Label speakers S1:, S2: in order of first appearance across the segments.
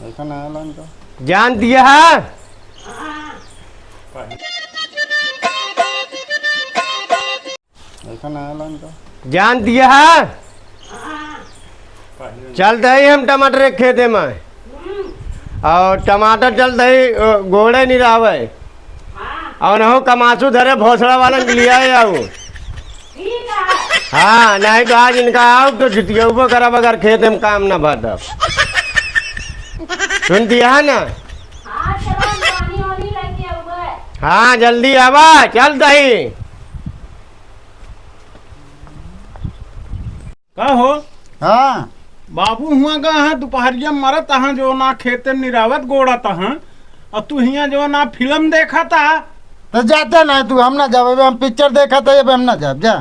S1: ऐसा ना लान का
S2: जान दिया है
S1: ऐसा ना लान का
S2: जान दिया है। चल दही हम टमाटर एक खेते में और टमाटर चल दही गोड़े नहीं रहे और हो कमासू धरे भोसड़ा वाला लिया आओ। हाँ नहीं तो आज इनका आओ तो जुतिया करा बगैर खेत में काम ना भर सुन दिया है ना। हाँ जल्दी आवा चल दही
S3: का हो
S1: हाँ
S3: बाबू हुआ का है दोपहरिया मरत हाँ जो ना खेते निरावत गोड़ा तहाँ और तू हिया जो ना फिल्म देखा था
S1: तो जाते ना तू हम ना जाब हम पिक्चर देखा था ये हम ना जाब जा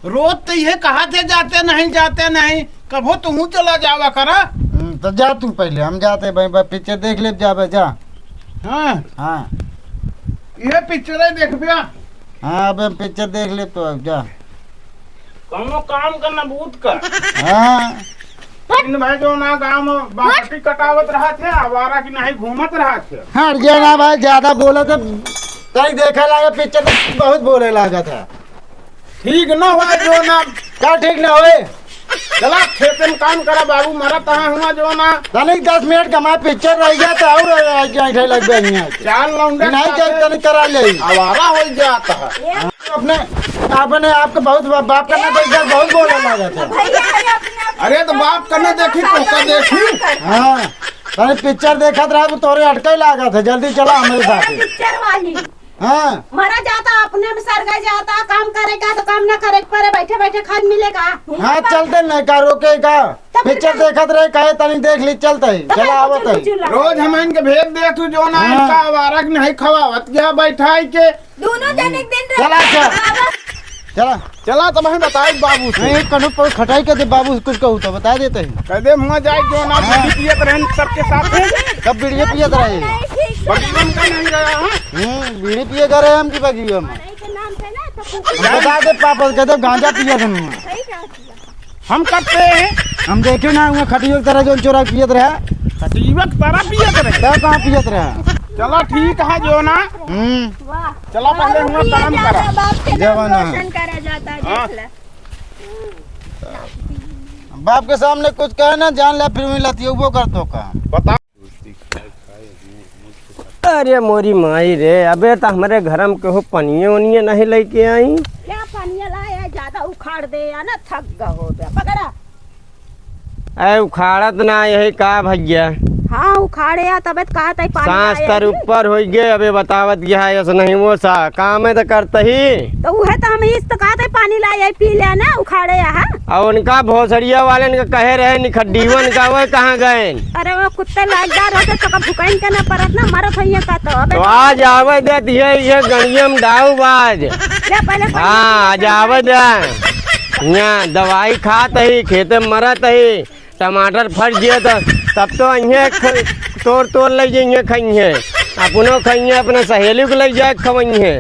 S3: रोज तो ये कहा थे जाते नहीं कभो तू चला जावा करा।
S1: तो जा तू पहले हम जाते भाई पिक्चर देख ले जाबे जा।
S3: हाँ
S1: हाँ
S3: ये पिक्चर देख बिया।
S1: हाँ अब हम पिक्चर देख ले तो अब जा।
S3: कौनो काम करना बूथ का
S1: हाँ
S3: इन भाई जो ना गाँव में बाटी कटावत रहा थे आवारा की नहीं घूमत रहा थे।
S1: हाँ ये ना भाई ज्यादा बोला तो कहीं देखा लगा पिक्चर तो बहुत बोले लगा था।
S3: ठीक न हुआ जो ना
S1: क्या ठीक ना हुए
S3: चला खेते में काम करा बाबू मरत हाँ हुआ जो ना
S1: तनिक 10 मिनट का मैं पिक्चर रह गया था और लग गई
S3: चार लौंडे
S1: नहीं जाए तनिक करा ले
S3: आवारा हो जाता है।
S1: अपने आपने आपका बहुत बाप करना देखकर बहुत बोलने लगा था।
S3: अरे तो बाप करने देखी तो देखी।
S1: हाँ तनिक पिक्चर देखा रहा तो तोरे अटके लगा था जल्दी चला हमारे साथ।
S4: पिक्चर वाली
S1: हाँ
S4: मरा जाता अपने में सरगा जाता काम करेगा तो काम ना करे पर बैठे बैठे खाद मिलेगा।
S1: हाँ चलते नहीं का रोकेगा पिक्चर देखत रहे कहे तनी देख ली चलते चला आवत है।
S3: रोज हम इनके भेद दे तू जो ना इनका आवारा नहीं खवावत गया बैठाई के
S4: दोनों जन एक दिन
S1: चला चला
S3: चला तो मैं बताई बाबू से
S1: नहीं कनु पर खटाई के दे बाबू कुछ कहू तो बता देते हैं।
S3: कह दे मुँह जाए जो ना बीड़ी पियत रहे सबके साथ
S1: कब बीड़ी पियत रहे
S3: बगीवन का नहीं रहा।
S1: बीड़ी पिए करे हम की बगियो में बता दे पापा कहते गांजा पिया था
S3: हम करते हैं
S1: हम देखे ना हुआ खटियो की तरह जो चोरा पियत रहे
S3: खटीवक तरह पियत रहे
S1: तब कहाँ पियत रहे।
S3: चलो ठीक है जो ना चलो पहले हम काम करा
S1: जवाना
S4: करा जाता
S3: हाँ।
S4: देख ले।
S1: बाप के सामने कुछ कहे ना जान ले फिर मिलती वो कर दो काम
S3: बता।
S2: अरे मोरी माई रे अबे तो हमारे घर में केहू पनिये वनिये नहीं लेके आई।
S4: क्या पानी लाया ज्यादा उखाड़ दे या ना थक गहो पकड़ा।
S2: ऐ उखाड़त ना यही का भैया
S4: हाँ उखाड़े या तबे कहा था पानी
S2: सांस
S4: लाया
S2: तर
S4: ही।
S2: ऊपर हो गए अबे बतावत गया है ऐसा नहीं वो सा काम है तो करते ही
S4: तो वह तो हम इस तो कहा था पानी लाया पी लिया ना उखाड़े या।
S2: और उनका भोसड़िया वाले का कहे रहे निखड्डीवन का वो कहाँ गए।
S4: अरे वो कुत्ते लाजदार होते तो कब भुकाइन के ना परत ना मरत होइए का तो अबे
S2: तो आज आवे देती है ये गणियम डाऊ बाज।
S4: ले पहले
S2: हाँ आज आवे दे यहाँ दवाई खात ही खेते में मरत ही टमाटर फट गए तो तब तो अहिए तोड़ ले जाइए खाइए अपनों खाइए अपने सहेली को ले जाए खवइए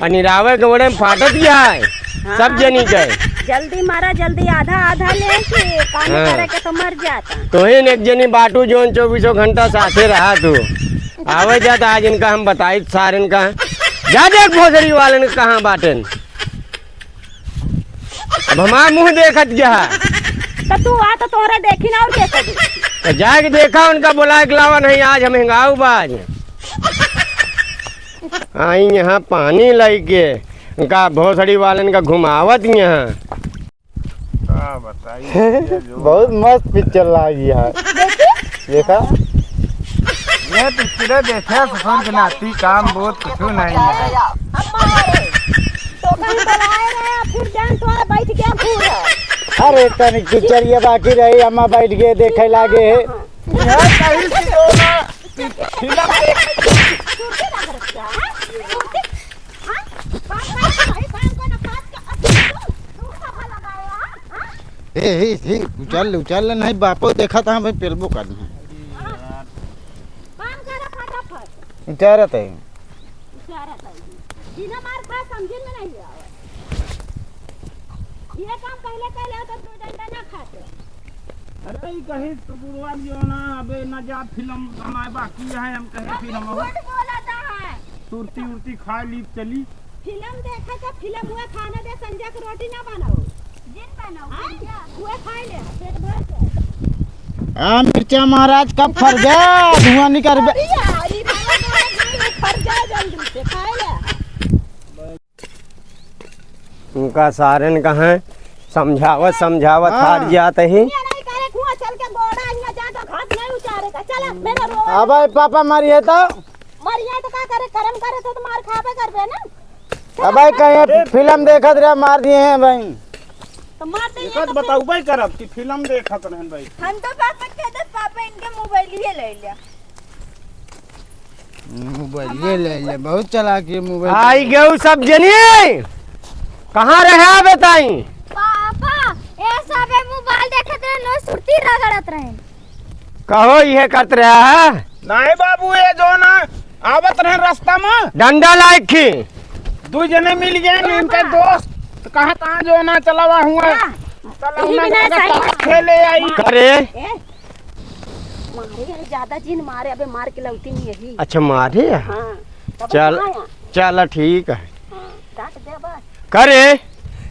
S2: और निरावे के बड़े में फाटत गया है सब जनी गए
S4: जल्दी मारा जल्दी आधा आधा ले के पानी
S2: हाँ।
S4: करे के तो मर जाता।
S2: तो ही एक जनी बाटू जोन 24 घंटा साथे रहा तू आवे जाता आज इनका हम बताई सारे इनका जा देख भोसड़ी वाले ने कहाँ बाटन अब हमारा मुँह देखत गया
S4: तो तू आ तो तोरा देखी ना और देखो
S2: तो जाके देखा उनका बोला लावा नहीं आज हम हिंगाऊ बाज आई यहाँ पानी लाई के उनका भोसड़ी वालन का घुमावत यहाँ बहुत मस्त पिक्चर लागी है देखा
S1: ये पिक्चर देखे ससुर के नाती काम बहुत कुछ नहीं है।
S4: तो कहीं बुलाए रहे फिर जान तोरा बैठ गया पूरा।
S1: अरे तनिक पिक्चर ये बाकी रही अम्मा बैठ गए देखे लागे उचल उचल नहीं बापो देखा था भाई पेलबो कर इचारत है
S4: बिना मार खा समझे में नहीं आवे। ये काम पहले तो दो डंडा ना खाते
S3: अरे ई कहे तो गुरुवार जो ना अबे ना जा फिल्म हमारे बाकी है हम कहे फिल्म हो
S4: बोलाता है
S3: सुरती उर्ती खा ली चली
S4: फिल्म देखा था फिल्म हुआ खाना दे संजय को रोटी ना बनाओ जिन बनाओ हुए खाए ले पेट भर के
S1: हाँ मिर्चा महाराज कब फर गया धुआं निकल
S4: यारी फर जा जल्दी से खाए ले
S2: उनका सारन कहाँ समझावत समझावत
S1: हाँ।
S2: हार जाते ही
S4: ये नहीं करे कुआं चल के गोड़ा यहाँ जा तो घाट नहीं उतारेगा चला मेरा रो
S1: अब पापा मारिए तो
S4: मरिया तो का करे कर्म करे तो मार खाबे करबे ना
S1: अब कहीं फिल्म देखत रहे मार दिए हैं भाई
S4: तो मार दे
S3: एक बताऊ भाई करब कि फिल्म देखत रहन भाई
S4: हम तो पापा कहते पापा इनके मोबाइल ही ले लिया
S1: मोबाइल ये ले बहुत चला के मोबाइल
S2: आई गए सब जनी कहाँ रहे बताई
S5: पापा ये सब मोबाइल देखत रहे नो सुरती रगड़त रहे
S2: कहो ये करत रहा है
S3: नहीं बाबू ये जो ना आवत रहे रास्ता में
S2: डंडा लायक की
S3: दो जने मिल गए इनके दोस्त कहा था जो ना चलावा हुआ चला उन्हें खेले आई
S2: करे
S4: मारे यार ज्यादा जिन मारे अबे मार के लौटी नहीं यही
S2: अच्छा मारे
S4: हां
S2: चल चल ठीक है
S4: डांट दे बस
S2: करे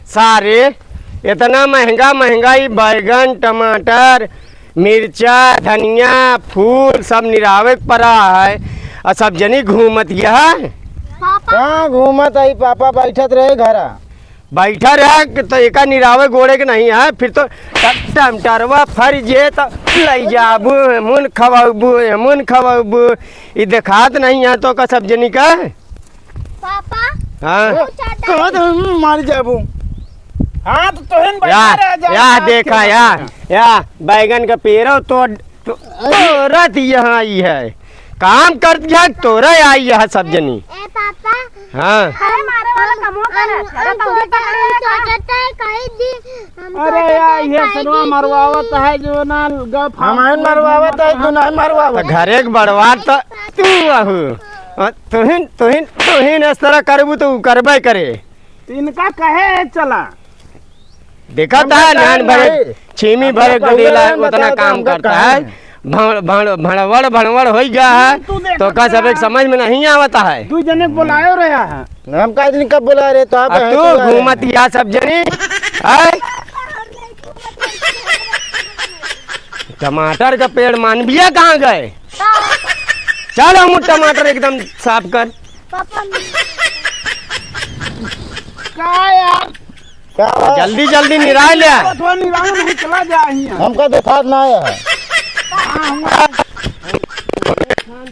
S2: सारे इतना महंगा महंगाई बैगन टमाटर मिर्चा धनिया फूल सब निरावे पड़ा है और सब जनी घूमत है
S1: कहाँ घूमत आई पापा बैठत रहे घरा
S2: बैठा रहा तो एक निरावे गोड़े के नहीं है फिर तो टमटरवा फर जे तो लई जाबू मुन खवाबू ये देखात नहीं है तो का सब जनी का
S5: पापा
S2: हाँ
S1: कहाँ तो मार जाबू
S3: हाँ तो तोहन
S2: या देखा या बैगन का पेड़ तोरत यहाँ आई है काम कर दिया तोरा आई है सब जनी
S5: ए पापा
S2: हाँ
S4: अरे मारे वाला कमो करे अरे
S5: सोचता है कहीं दी हम
S3: अरे यार ये सनवा मरवावत है जो ना गप
S1: हमारे मरवावत है तू नहीं मरवावत
S2: तो घरे के बड़वा तो तू आहू तुहिन इस तरह करबू तो करबे करे
S3: इनका कहे चला
S2: देखा था नैन भरे छीमी भरे गदेला उतना काम करता है भड़वड़ हो गया है तो का सब एक समझ में नहीं आवता है
S3: दो जने बुलायो रहा है
S1: हम का दिन कब बुला रहे तो आप
S2: अब तू घूमत या सब जनी है टमाटर का पेड़ मानविया कहाँ गए चल हम टमाटर एकदम साफ कर
S3: क्या यार
S1: क्या है?
S2: जल्दी जल्दी निराय ले
S3: थोड़ा निराम नहीं चला जा यहाँ
S1: हमका देखा ना आया है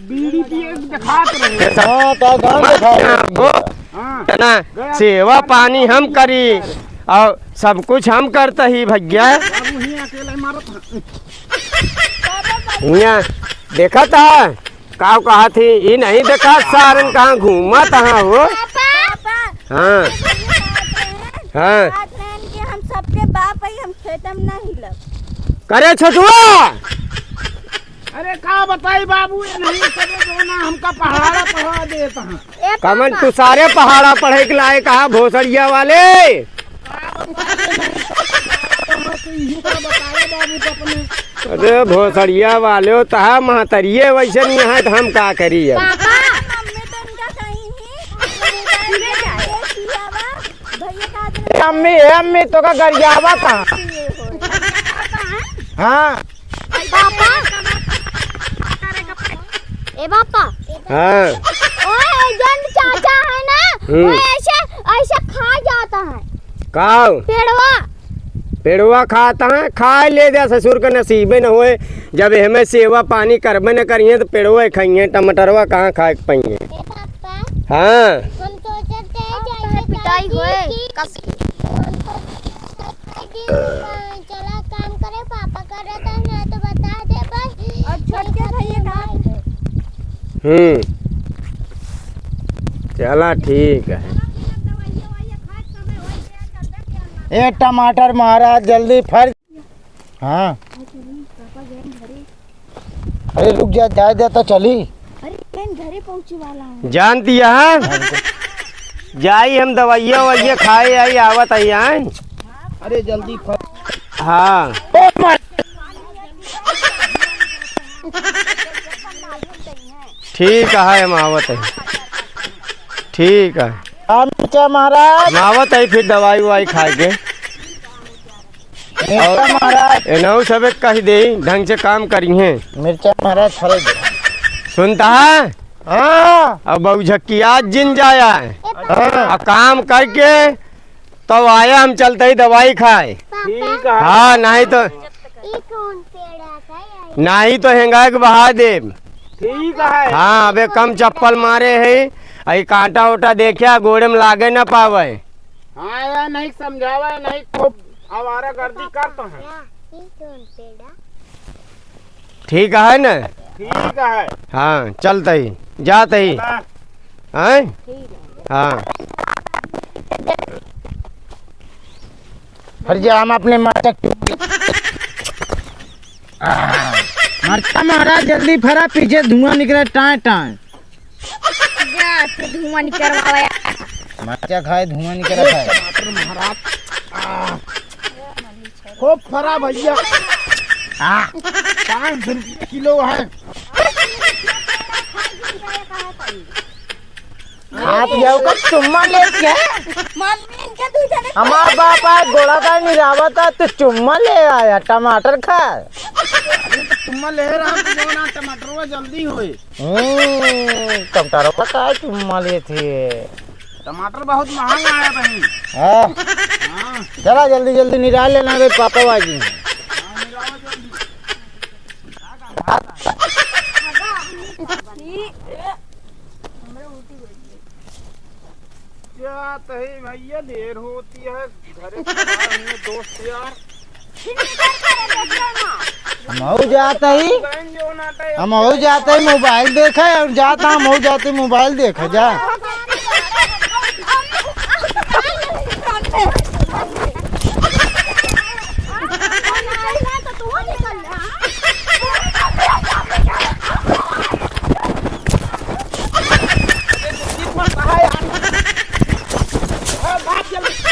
S3: बीड़ी की एक दिखात रहे
S1: हाँ तो गाँव देखा
S3: हाँ
S2: ना सेवा पानी हम करी और सब कुछ हम करते ही भैया
S3: बाबू ही अकेले मारत
S2: यहाँ देखा था का कहा थी ये नहीं देखा सारन कहाँ घूमा था वो
S5: पापा
S2: हाँ हाँ
S5: के हम सबके बाप है हम खेतम नहीं लग
S2: करे छोटुआ
S3: अरे का बताई बाबू ये नहीं करे जो ना हमका पढ़ा देता है
S2: कमन तू सारे पहाड़ा पढ़े के लाए कहा भोसड़िया वाले अरे भोसड़िया वाले तहा महतरिये वैसे नहीं है तो हम का करी है
S5: पापा मम्मी तो इनका कहीं ही
S1: अम्मी अम्मी तो का गरियावा था हाँ
S5: पापा ए पापा
S2: हाँ
S5: ओए जन चाचा है ना वो ऐसे ऐसे खा जाता है
S2: काव पेड़वा खाता है खाए ले दे ससुर का नसीबे न होए जब हमें सेवा पानी करबे न करिए तो पेड़वा खाइए टमाटरवा कहाँ खाए पाइए
S5: पापा
S2: हाँ
S5: हम सोचते हैं पिटाई होए चला काम करे पापा कर रहा था ना तो बता दे बस और छोड़ के भैया
S2: चला ठीक है
S1: ये टमाटर महाराज जल्दी फर हाँ अरे रुक जा जाए दे तो चली
S5: अरे ट्रेन घरे पहुंचे वाला है
S2: जान दिया है जाई हम दवाइया ववाइया खाए आई आवत आई आए
S3: अरे जल्दी फर
S2: हाँ ठीक है हम आवत है। ठीक है
S1: मिर्चा महाराज,
S2: हम आवत है फिर दवाई ववाई खाए के।
S1: मिर्चा महाराज,
S2: एनहु सब कह दे ढंग से काम करिए।
S1: मिर्चा महाराज फरे दे।
S2: सुनता है
S1: हाँ
S2: अब बहु झक्किया जिन जाया है
S1: हाँ,
S2: काम करके तो आया हम चलते ही दवाई खाए।
S3: ठीक है।
S2: हाँ नहीं तो
S5: ये कौन पेड़ आता है?
S2: नहीं तो हेंगा के बहा दे।
S3: ठीक है।
S2: हाँ अबे कम चप्पल मारे है, आई कांटा उटा देखिया गोड़े में लागे न पावे।
S3: हाँ यार नहीं समझावा, नहीं खूब आवारा गर्दी करता है।
S5: ये कौन पेड़?
S2: ठीक है न?
S3: ठीक है।
S2: हाँ चलते ही जाते ही हैं। हाँ
S1: फर जा हम अपने मर्चा मर्चा महाराज जल्दी फरा, पीछे धुआं निकले टाए टाए।
S4: धुआं निकलवाया।
S1: मर्चा खाए धुआं निकले खाए।
S3: खूब फरा भैया। 5 रुपये किलो है।
S1: हाथ जाओ का चुम्मा ले के हमार बापा गोड़ा का निरावा था तो चुम्मा ले आया। टमाटर खा।
S3: तुम ले रहा हूँ जो ना टमाटर वो जल्दी होए।
S1: टमाटरों का काय चुम्मा ले थे।
S3: टमाटर बहुत महंगा आया बहन।
S1: हाँ
S3: हाँ
S1: चला जल्दी जल्दी निकाल लेना रे पापा बाजी।
S3: क्या तही भैया देर होती है घरे होंगे दोस्त यार।
S1: हम हो जाते ही
S3: बहन जो नाटा है।
S1: हम हो जाते ही मोबाइल देखे और जाता हम हो जाते मोबाइल देखे जा।
S3: भाग जल्दी।